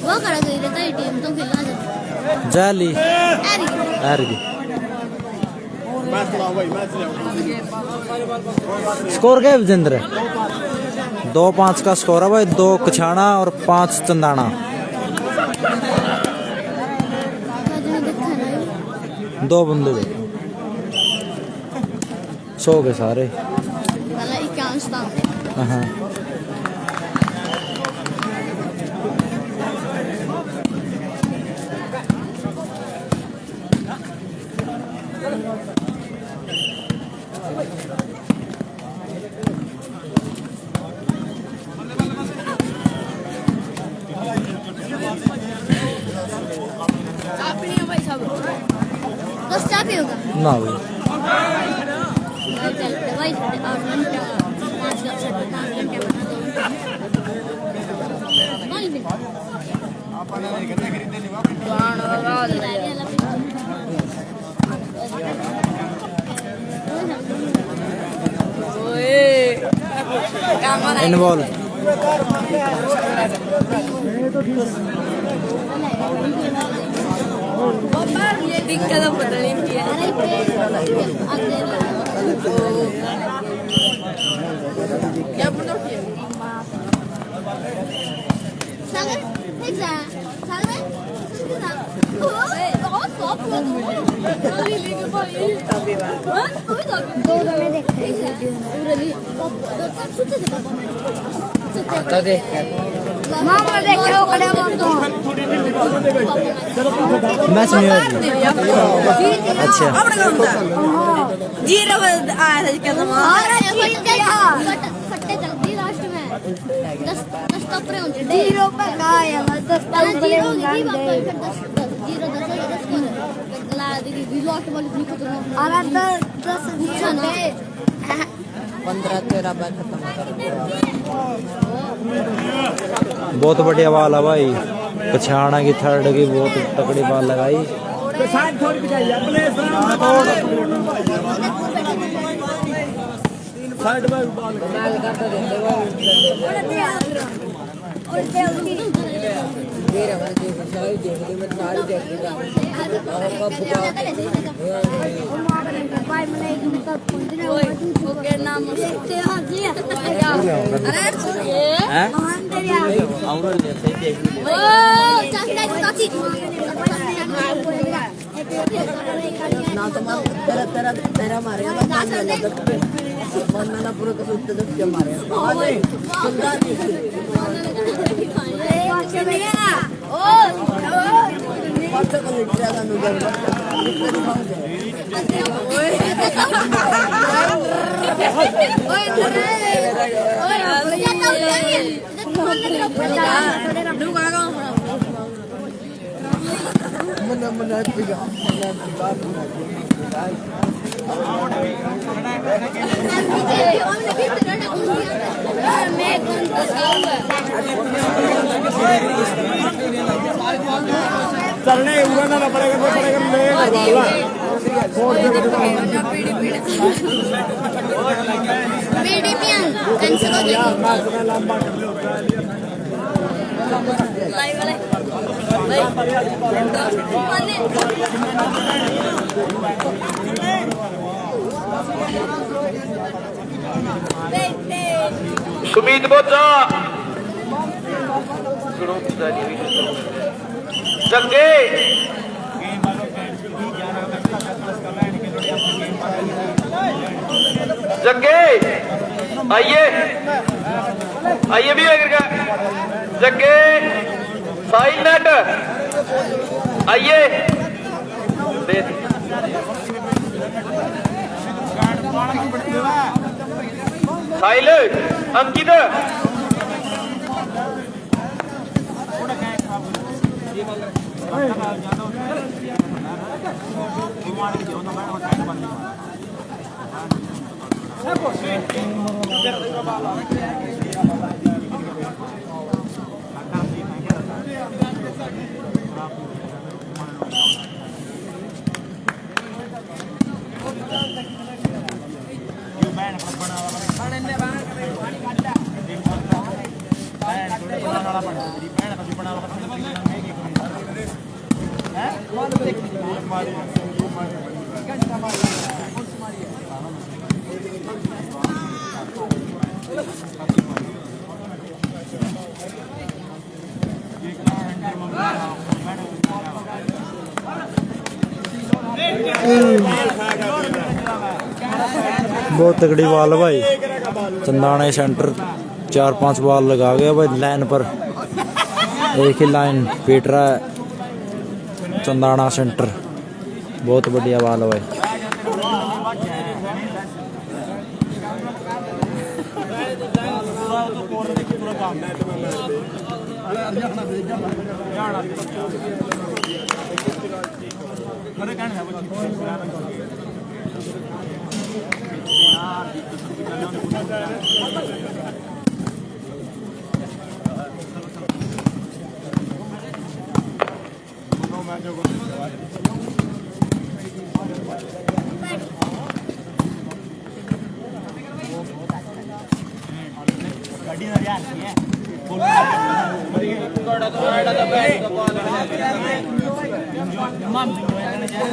वो करा गई रहता है टीम तो खेलना है जाली हार गई। स्कोर क्या है विजेंद्र? 2-5 का स्कोर है भाई। 2 कछाना और 5 चंदाना। 2 बंदे 100 के सारे। हाँ ना भाई इन्वॉल्व ये दिक्कत पता नहीं क्या क्या बोलो सागर ठीक है सागर बहुत सॉफ्ट है लेके भाई हां दो में देखते हैं रियली आता देख मामा देख लो खड़े हो तो मैच में अच्छा जीरो आया था क्या फट्टे चलती लास्ट में 10 टपरे होते जीरो पे आया मतलब 10 जीरो की बात है 10 ला दीदी लास्ट बॉल इतनी खतरनाक अरे 10 जीरो 15-13 बार खत्म बहुत बढ़िया बॉल है भाई। कछाना की थर्ड की बहुत तकड़ी बॉल लगाई। तेरा मारेगा बनना पूरा कुछ उत्तर मारेगा चलने उड़ाना पड़ेगा सुमित बोचा जंगे जंगे आइए आइए भी का जंगे साहिल नेट आइए साहिल अंकित बहुत तगड़ी बॉल है भाई। चंदाना सेंटर 4-5 बॉल लगा गया भाई लाइन पर, एक ही लाइन पीट रहा है चंदाना सेंटर। बहुत बढ़िया बॉल है भाई।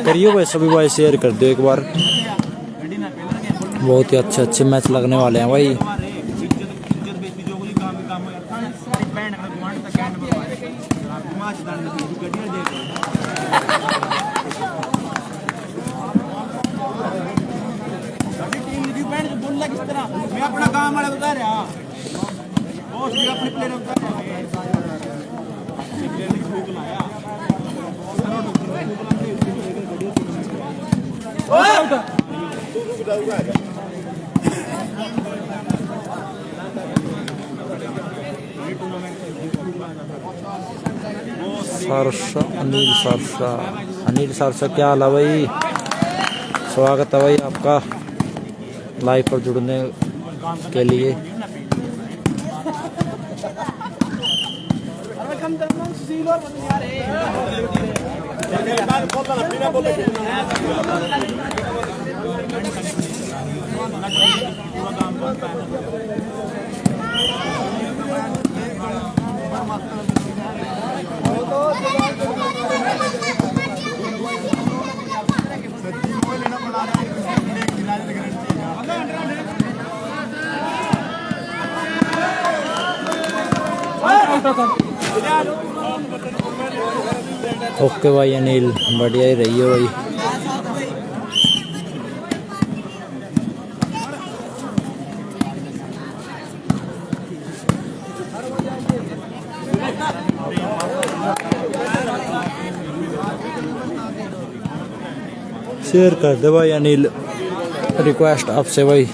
करियो भाई सभी भाई, शेयर कर दो एक बार। बहुत ही अच्छे अच्छे मैच लगने वाले हैं भाई। मैं अपना काम वाले बता रहा अपने प्लेयर सरसा अनिल सरसा क्या हाल है भाई? स्वागत है भाई आपका लाइव पर जुड़ने के लिए। ओके भाई अनिल, बढ़िया ही रही हो भाई। शेयर कर दे भाई अनिल, रिक्वेस्ट आपसे भाई।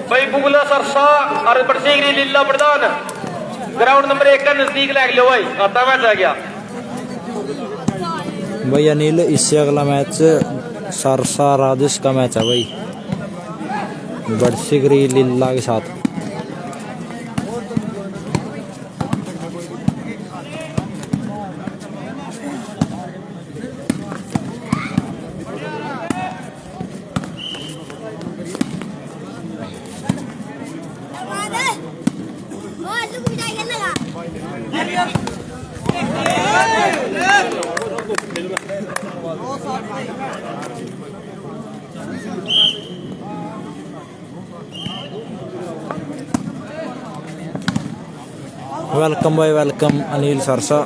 भाई बुगला सरसा और बरसीगरी लीला प्रधान ग्राउंड नंबर 1 का नजदीक लग लो भाई, आता मैच आ गया भाई अनिल। इससे अगला मैच सरसा राजेश का मैच है भाई, बरसीगरी लीला के साथ। वेलकम भाई वेलकम अनिल सरसा।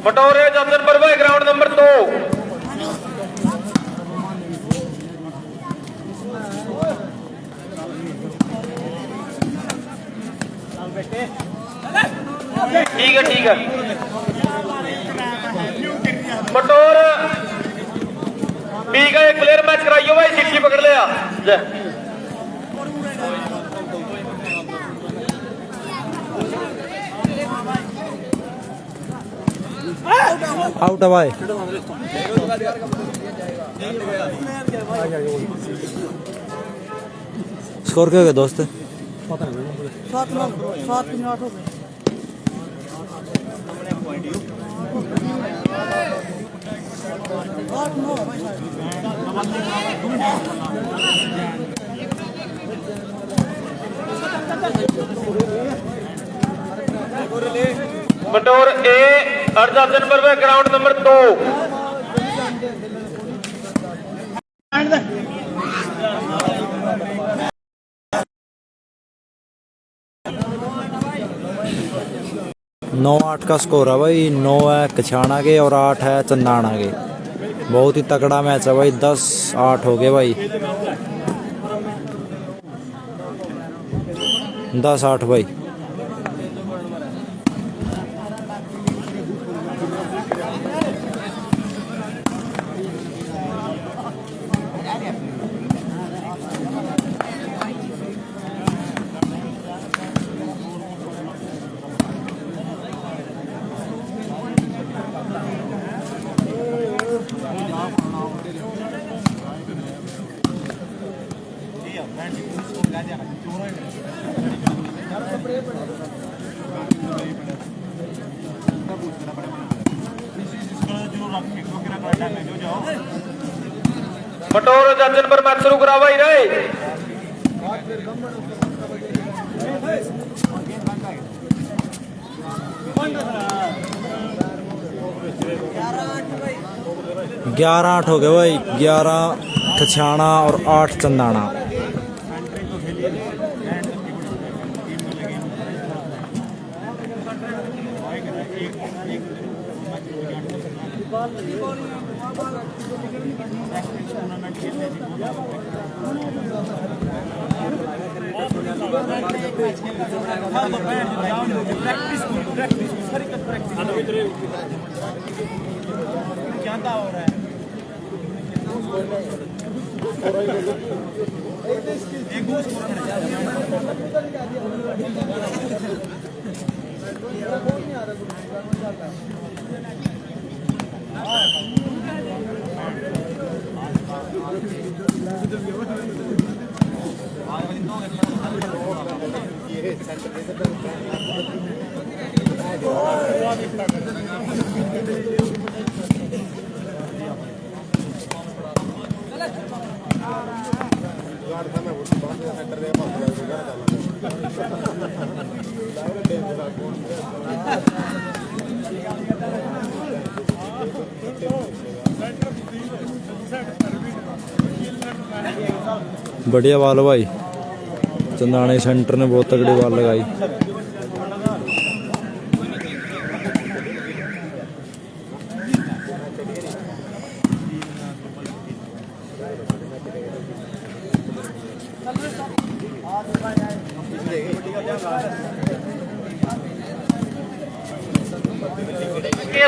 पटोरे जमदन पर भाई ग्राउंड नंबर 2। ठीक है पटोर बी का एक प्लेयर मैच कराइयो भाई, चिट्ठी पकड़ लिया जय। आउट है भाई। स्कोर क्या हो गया दोस्त? 7-8 हो गए। बटोर ए अर्जाजन पर ग्राउंड नंबर 2। नौ 8 का स्कोर है भाई। 9 है कछाना के और 8 है चंदाना के। बहुत ही तगड़ा मैच है भाई। 10-8 हो गए भाई। 10-8 भाई। बटोर जर्जन पर मैच शुरू करा भाई रे। 11-8 हो गए भाई। 11 कछाना और 8 चंदाना। क्या हो रहा है? बढ़िया बॉल भाई। चंदाने सेंटर ने बहुत तगड़ी बॉल लगाई।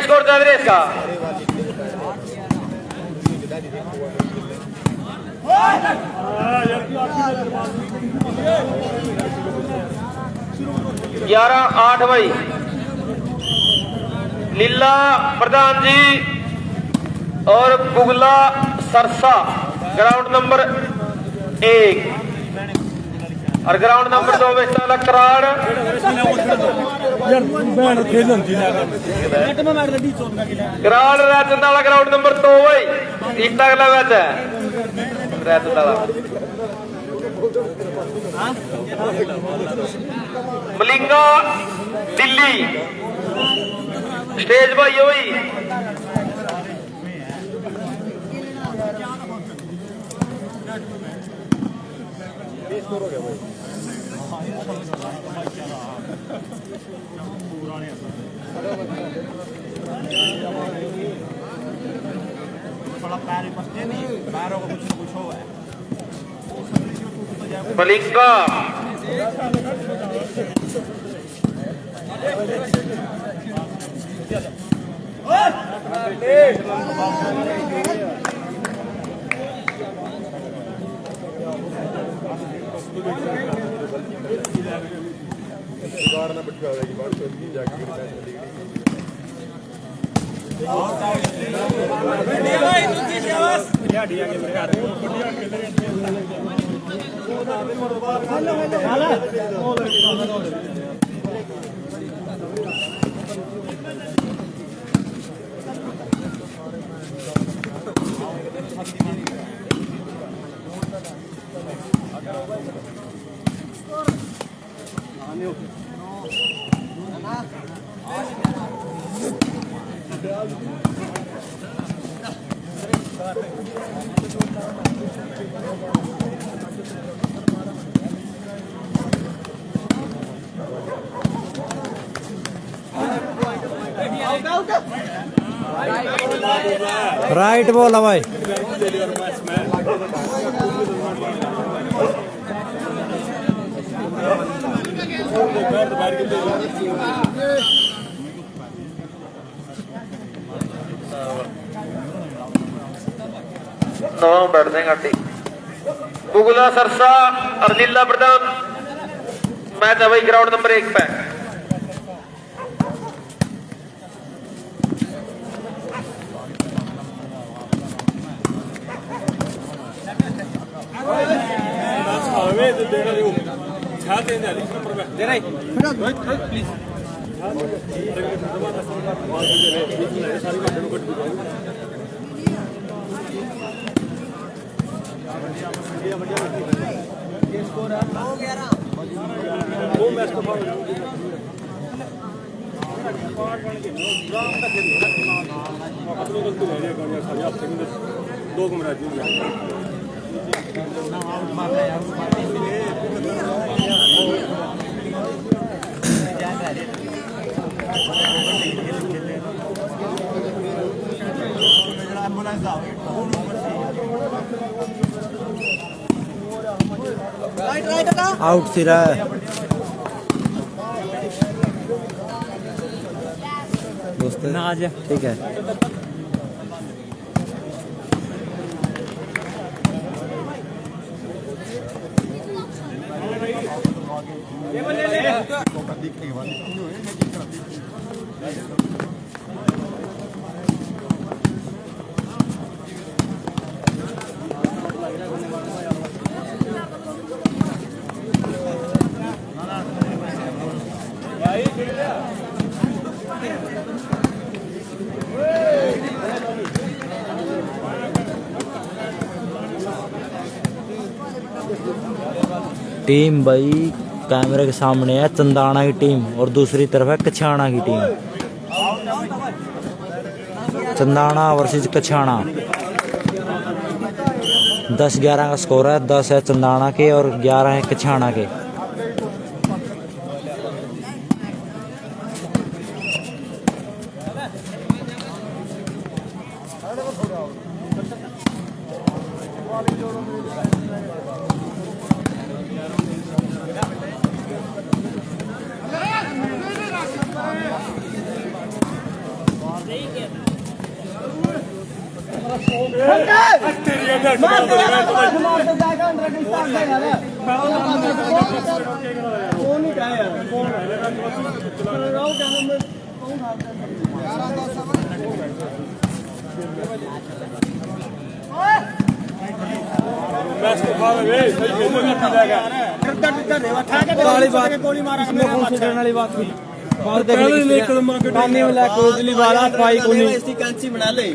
स्कोर था इसका 11-8 भाई। लीला प्रधान जी और बुगला सरसा ग्राउंड नंबर 1 और ग्राउंड नंबर 2 में चला कराड़ कराड़ रैचंदाला ग्राउंड नंबर 2 भाई। इतना अगला मैच है रैचंदाला मलिंगा दिल्ली स्टेज भाई भाई। थोड़ा पैर ही फंसते नहीं, पैरों का कुछ न कुछ हो है। मलिंगा राइट बॉल है भाई। नौ बैठ देंगे घाटी बुगला सरसा और लीला प्रधान मैच है भाई ग्राउंड नंबर 1 पे। दो कमरा आउट सिरा दोस्त ना आ जा ठीक है। टीम भाई कैमरे के सामने है चंदाना की टीम और दूसरी तरफ है कछाना की टीम। चंदाना वर्सेस कछाना 10-11 का स्कोर है। 10 है चंदाना के और 11 है कछाना के। गोली मारा वाली बात हुई कैंची बना ले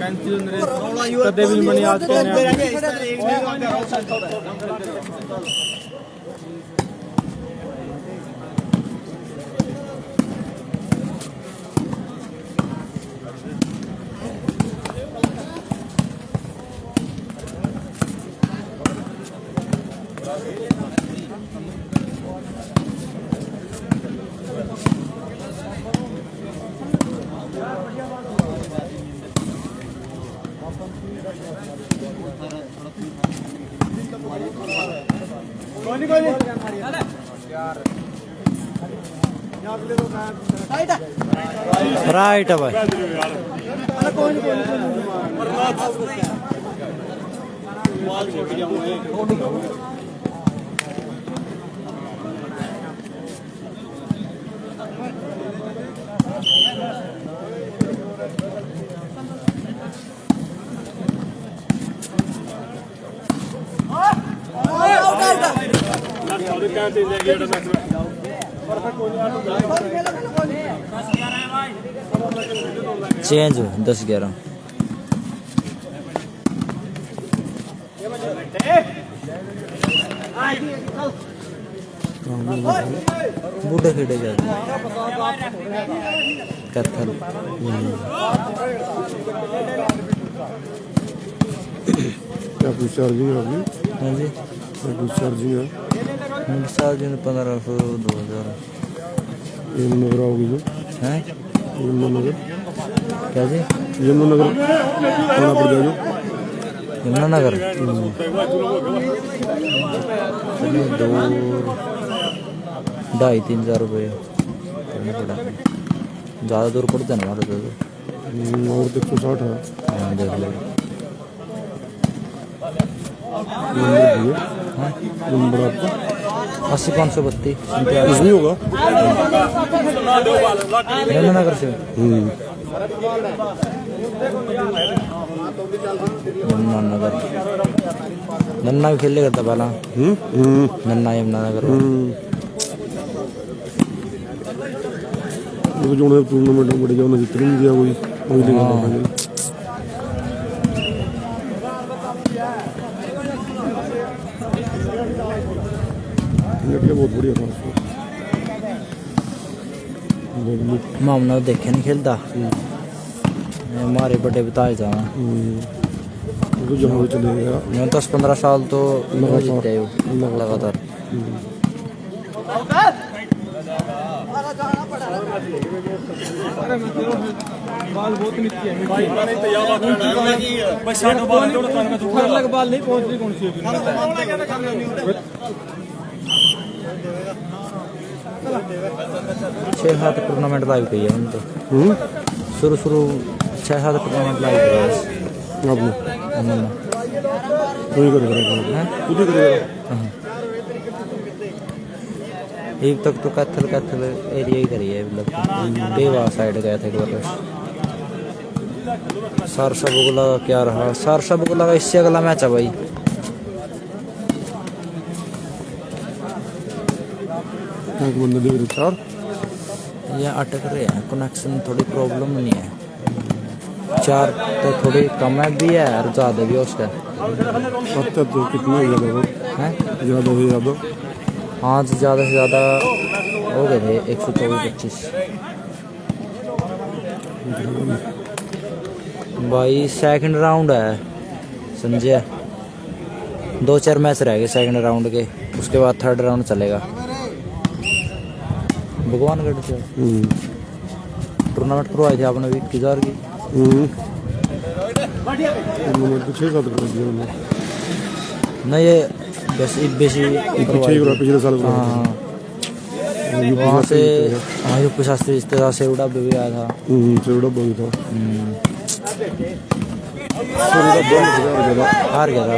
कदे भी बनी आज राइट है भाई। चेंज हो 10-11। बूढ़े खेड़े जाते कत्थल। क्या कुछ चार्जिंग है अभी? हाँ जी, क्या कुछ चार्जिंग है? चार्जिंग 1500 2000 यमुनानगर आओगी जो है। यमुनानगर क्या जी? यमुनानगर थाना पर जाओ। यमुनानगर चलिए 2-2,500-3,000 रुपये करना पड़ा। ज़्यादा दूर पड़ता है ना हमारे तो। और 160 है। हाँ देख लो। हाँ नंबर आपका 80-532 कुछ नहीं होगा। यमुनानगर से यमुनानगर। नन्ना भी खेले करता पहला। नन्ना यमुनानगर जो टूर्नामेंट बढ़ गया उन्हें जितने दिया कोई लेगा। बहुत बढ़िया था उसको। मामना देखे नहीं खेलता। हमारे बड़े बताए जा तो जहाँ भी चले गया 10-15 साल तो जीते हो लगातार। छः सात टूर्नामेंट लाइव की है तो शुरू 6-7 टूर्नामेंट लाइव किया आपने तू ही करेगा एक तक तो कैथल एरिया ही करी है। मतलब बेवा साइड गया था एक बार। सरसा बुगला क्या रहा? सरसा बुगला का इससे अगला मैच है भाई। बंदा देख रहे 4 ये अटक रहे हैं। कनेक्शन थोड़ी प्रॉब्लम नहीं है। 4 तो थोड़ी कम है भी है और ज़्यादा भी है उसका। पता तो कितना ज़्यादा हो है ज़्यादा से ज़्यादा। हाँ ज़्यादा से ज़्यादा हो गए थे 124-25 भाई। सेकंड राउंड है समझे। 2-4 मैच रह गए सेकंड राउंड के। उसके बाद थर्ड राउंड चलेगा। भगवानगढ़ से टूर्नामेंट करवाई थी आपने 21,000 की। टूर्नामेंट तो 6-7 कर दिया उन्होंने। नहीं ये बेसी पिछले साल। हाँ वहाँ से हाँ यूपी शास्त्री रिश्तेदार सेरुड़ा भी आया था। सेरुड़ा भी था। हार गया था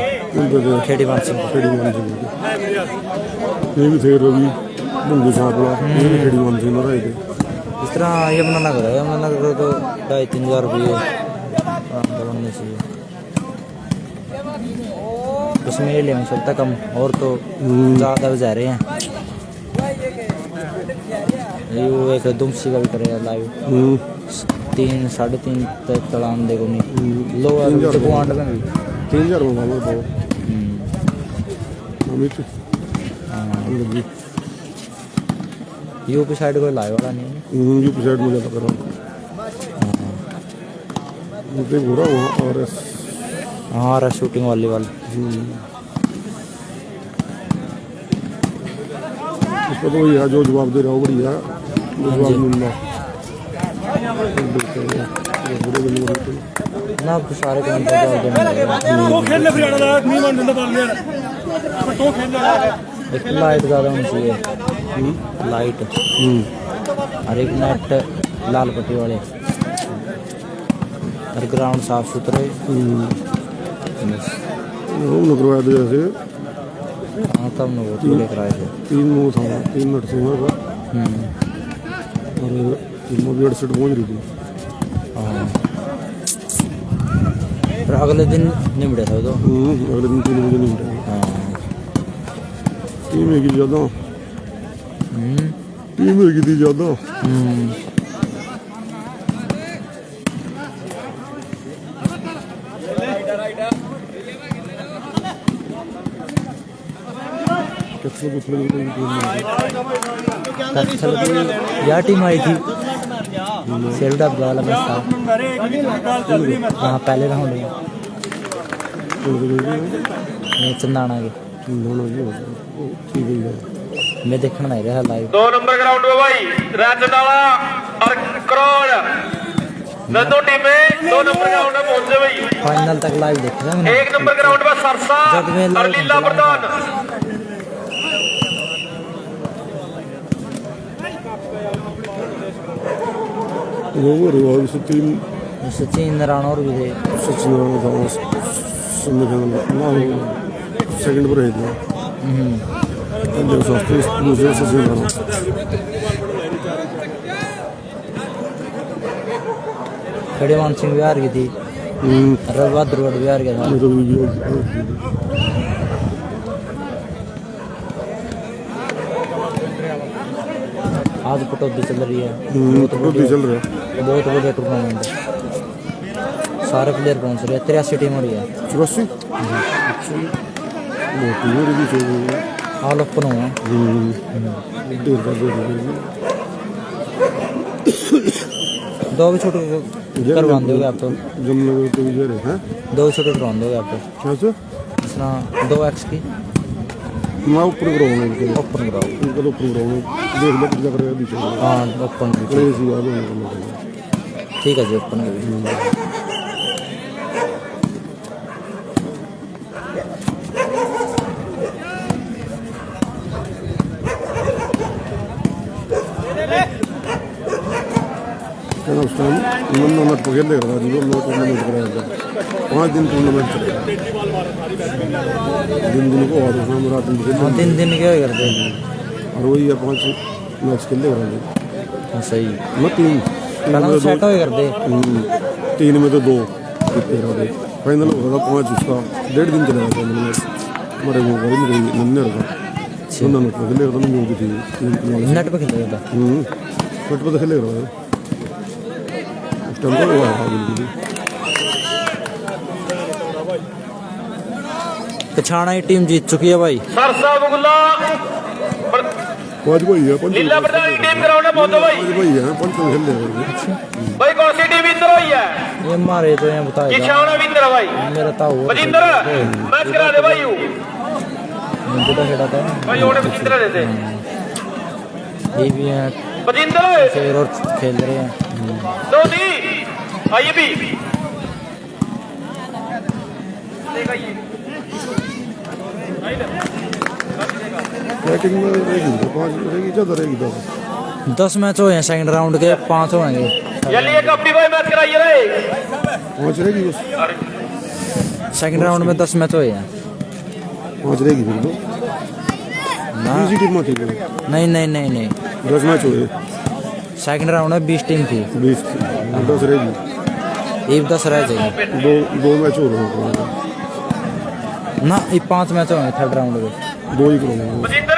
खेड़ी मान सिंह। ये भी थे रवि बंगू छापड़ा ये भी खेड़ी मान सिंह रहे थे। इस तरह यमुनानगर है। यमुनानगर तो 2,500-3,000 रुपये बनने चाहिए। उसमें ये ले सकता कम और तो ज़्यादा जा रहे हैं। वो एक दुमसी का भी करेगा लाइव 3-3.5 तक चलान देखो नहीं लो 3,000 में भी 3,000 में भाव है। यूपी साइड कोई लाइव वाला नहीं है। यूपी साइड में ज़्यादा करा घोड़ा वहाँ और हाँ शूटिंग वॉलीबॉल। उसका तो वही है जो जवाब दे रहा हो बढ़िया जवाब मिलना ना अब तो सारे काम तो खेलने एक लाइट ज़्यादा होनी चाहिए, लाइट और एक नेट लाल पट्टी वाले और ग्राउंड साफ सुथरे। वो करवाया था जैसे हाँ तब न वो तो लेकर आए थे 3 था 3 मिनट से और मोदी सेट पहुँच रही थी। हाँ फिर अगले दिन निमड़े था वो तो। अगले दिन 3 बजे नहीं मिले। हाँ टीम है कि ज़्यादा टीम है कि थी ज़्यादा। यार टीम आई थी सेल्ड अप वाला बस था। हाँ पहले राउंड में मैं चंदाना के मैं देखना नहीं रहा लाइव। 2 नंबर ग्राउंड में भाई राजनाला और करोड़ दोनों टीमें 2 नंबर ग्राउंड में पहुंचे भाई। फाइनल तक लाइव देखा मैंने। 1 नंबर ग्राउंड में सरसा और लीला प्रधान। सचिन राणा और भी थे। सचिन राणा सेकंड पर है दूसरे सचिन राणा। खड़ेमान सिंह बिहार की थी, रवा द्रवड़ बिहार का था। आज पटौदी चल रही है, बहुत बढ़िया टूर्नामेंट है। सारे प्लेयर पहुंच रहे हैं, 83 टीम हो रही है। 84 ऑल ओपन हुआ। दो भी छोटे करवा दोगे आप तो। जमनगर तो इधर है 2 छोटे करवा दोगे आप तो। क्या से जिस तरह 2x की मैं ऊपर कराऊंगा ओपन कराओ। उनका तो ऊपर कराऊंगा देख ले कितना करेगा पीछे। हाँ ओपन क्रेजी आ गया ठीक है जी ओपन कर। उस टाइम टूर्नामेंट पर खेल रहा जी। वो टूर्नामेंट कराया था 5 दिन टूर्नामेंट चलेगा। दिन को और शाम रात दिन खेल। हाँ दिन क्या करते हैं और वही है 5 मैच खेल रहा है। सही मैं 3 सेट हो करते 3 में तो 2 जीते रहे। फाइनल हो रहा था 5 उसका 1.5 दिन चला था। हमारे वो घर में गई नन्हे रहा टूर्नामेंट पर खेले रहा था। नहीं थी नेट पे खेल रहा था। नेट पर खेले रहा है उस टाइम तो हुआ था बिल्कुल। कछाना की टीम जीत चुकी है भाई। सरसा बुगला पाँच भाई है लीला प्रधान की टीम ग्राउंड में पहुंचो भाई। भाई है 5 खेल रहे हैं। भाई कौन सी टीम विनर हुई है? ये मारे तो यहाँ बताया किशाना विनर भाई। मेरा था वो बजिंदर मैच करा दे भाई। बेटा खेला था भाई ओने बजिंदर देते ये भी है बजिंदर शेर और खेल रहे हैं। धोनी आइए भी देखा ये बैटिंग में रहेगी 5 रहेगी ज़्यादा रहेगी 10 मैच हुए हैं सेकंड राउंड के 5 होंगे। चलिए कबड्डी भाई मैच कराइए रे 5 रहेगी बस। सेकंड राउंड में 10 मैच हुए हैं 5 रहेगी फिर तो ना। इजी टीम थी नहीं 10 मैच हुए। सेकंड राउंड में 20 टीम थी 20 10 रहेगी। एक 10 रह जाएगी 2 मैच हो रहे हैं ना। ये 5 मैच होंगे थर्ड राउंड में 2 ही करोगे। बजिंदर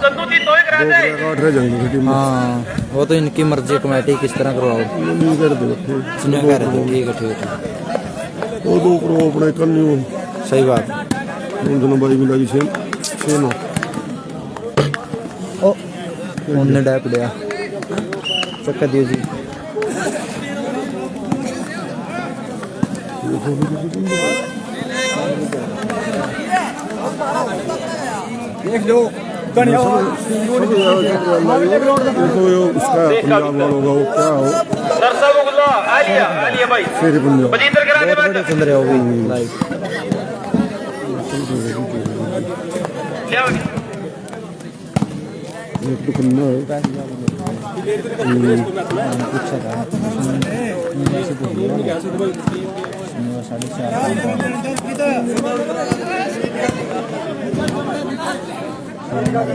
संतु जी तो ही करा दे 8 रह जाएंगे टीम में। हाँ वो तो इनकी मर्जी कमेटी किस तरह करवाओ नहीं कर दो सुनिया कह रहे थे। ठीक है वो 2 करो अपने करनी हो। सही बात। उन दोनों बाई मिला 6 ना। ओ उन्हें डैप दिया चक्कर दियो जी। देख लो उसका पंजाब वाला होगा वो क्या हो सरसा बुगला आलिया भाई शेर पंजाब। बजिंदर करा दे मैच चल रहे हो लाइव ਲਿਆਵਾਂਗੇ एक तो कितना है पूछा था वैसे तो दिया 4.5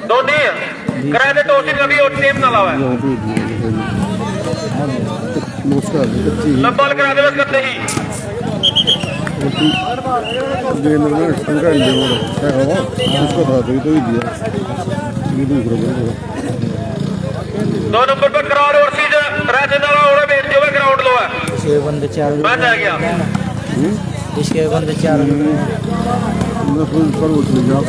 ਦੋਨੇ ਕਿਰਾਏ ਦੇ ਟੋਸੀ ਕਦੀ ਉਹ ਟੀਮ ਨਾਲ ਆਵਾ यहाँ पे नमस्कार कच्ची ਲੰਬਾ ਕਰਾ ਦੇ ਬਸ ਕਰਦੇ ਹੀ जे नरना टंका इंडिया में क्या हवा उसका था तो ही दिया ये भी बराबर 2 ਨੰਬਰ ਪਰ ਕਰਾਉਡ ਵਰਸੀਜ ਰਾਜਨ ਵਾਲਾ ਉਹਨੇ ਵੇਚ ਦਿਓ ਗਰਾਊਂਡ ਲੋ ਹੈ छह बंदे 4 ਮੈਂ ਆ ਗਿਆ इसके बंदे 4 ना फुल पर वो चलेगा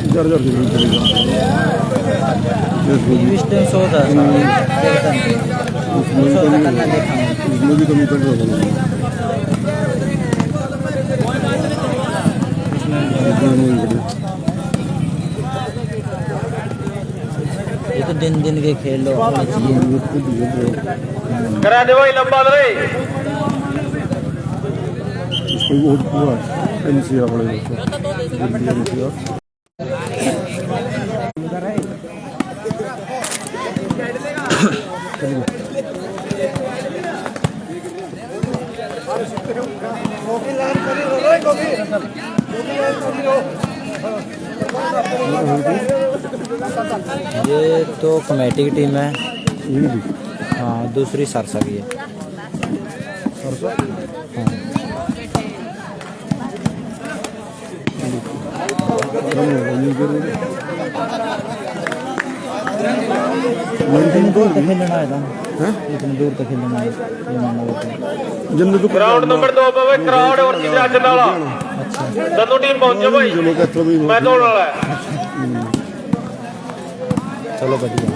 जर जर चलेगा इस टाइम 100 था उसमें भी कमी कर रहा था ये तो दिन दिन के खेल लो ਕਰਾ ਦੇ ਭਾਈ ਲੰਬਾ ਦੇ इसको बहुत पूरा एनसीआर वाले एनसीआर ये तो कमेटी की टीम है ये भी हाँ दूसरी सरसा की है हाँ इतनी दूर तक खेलना है था इतनी दूर तक खेलना है ये मानना होता है जन्नत तो ਗਰਾਊਂਡ ਨੰਬਰ 2 ਪਵੇ ਕਰਾਉਡ ਵਰਸੀਜ ਰਾਜਨ ਵਾਲਾ ਦੋਨੋਂ ਟੀਮ ਪਹੁੰਚੋ ਭਾਈ चलो कहते भी ਮੈਂ ਦੌੜ ਵਾਲਾ ਹੈ चलो बढ़िया